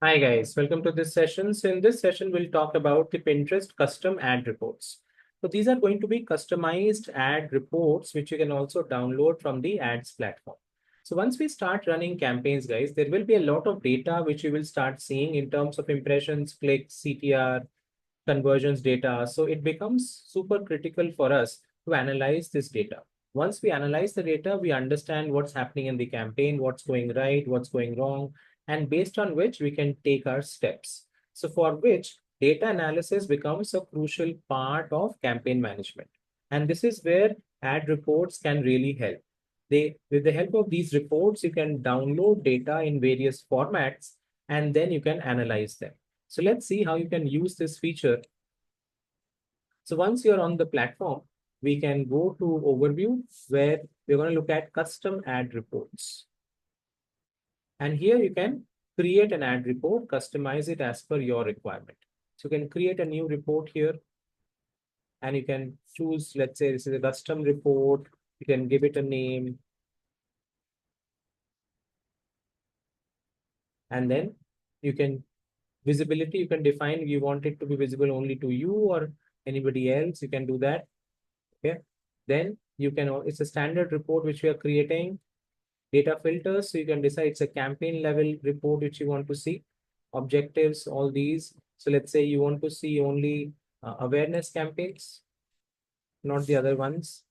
Hi guys, welcome to this session. So in this session, we'll talk about the Pinterest custom ad reports. So these are going to be customized ad reports, which you can also download from the ads platform. So once we start running campaigns, guys, there will be a lot of data which you will start seeing in terms of impressions, clicks, CTR, conversions data. So it becomes super critical for us to analyze this data. Once we analyze the data, we understand what's happening in the campaign, what's going right, what's going wrong, and based on which we can take our steps. So for which data analysis becomes a crucial part of campaign management. And this is where ad reports can really help. With the help of these reports, you can download data in various formats and then you can analyze them. So let's see how you can use this feature. So once you're on the platform, we can go to overview where we're going to look at custom ad reports. And here you can create an ad report, customize it as per your requirement. So you can create a new report here and you can choose, let's say this is a custom report. You can give it a name and then you can visibility, you can define you want it to be visible only to you or anybody else. You can do that. Okay. Then you can, it's a standard report which we are creating. Data filters, so you can decide it's a campaign level report which you want to see. Objectives, all these. So let's say you want to see only awareness campaigns, not the other ones.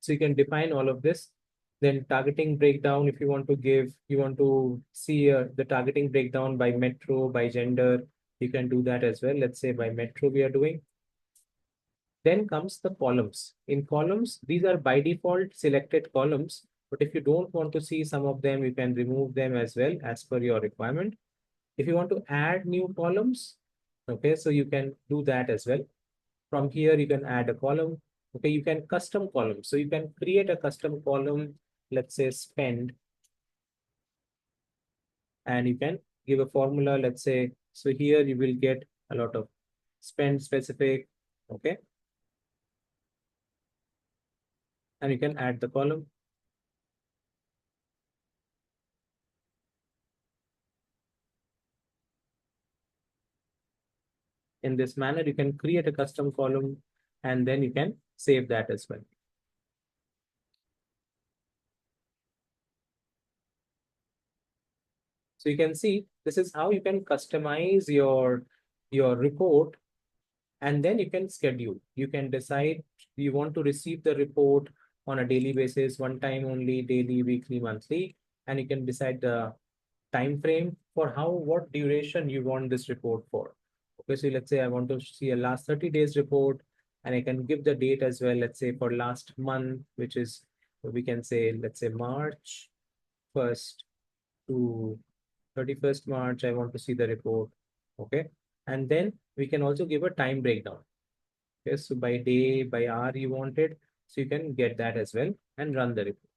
So you can define all of this. Then targeting breakdown, if you want to give, you want to see the targeting breakdown by metro, by gender, you can do that as well. Let's say by metro we are doing. Then comes the columns. In columns, these are by default selected columns, but if you don't want to see some of them, you can remove them as well as per your requirement. If you want to add new columns, okay, so you can do that as well. From here, you can add a column. Okay, you can custom column. So you can create a custom column, let's say spend, and you can give a formula, let's say, so here you will get a lot of spend specific, okay, and you can add the column. In this manner, you can create a custom column and then you can save that as well. So you can see this is how you can customize your report and then you can schedule. You can decide you want to receive the report on a daily basis, one time only, daily, weekly, monthly, and you can decide the time frame for what duration you want this report for. Okay, so let's say I want to see a last 30 days report and I can give the date as well. Let's say for last month, which is, we can say, let's say March 1st to 31st March, I want to see the report. Okay. And then we can also give a time breakdown. Okay. So by day, by hour you want it. So you can get that as well and run the report.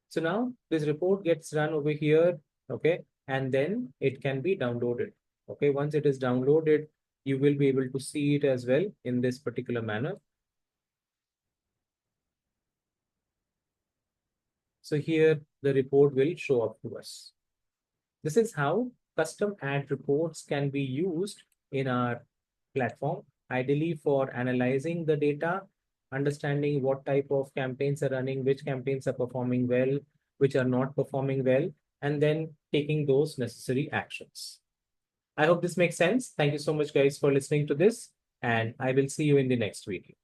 So now this report gets run over here, okay, and then it can be downloaded. Okay, once it is downloaded, you will be able to see it as well in this particular manner. So here the report will show up to us. This is how custom ad reports can be used in our platform, ideally for analyzing the data, understanding what type of campaigns are running, which campaigns are performing well, which are not performing well, and then taking those necessary actions. I hope this makes sense. Thank you so much, guys, for listening to this, and I will see you in the next video.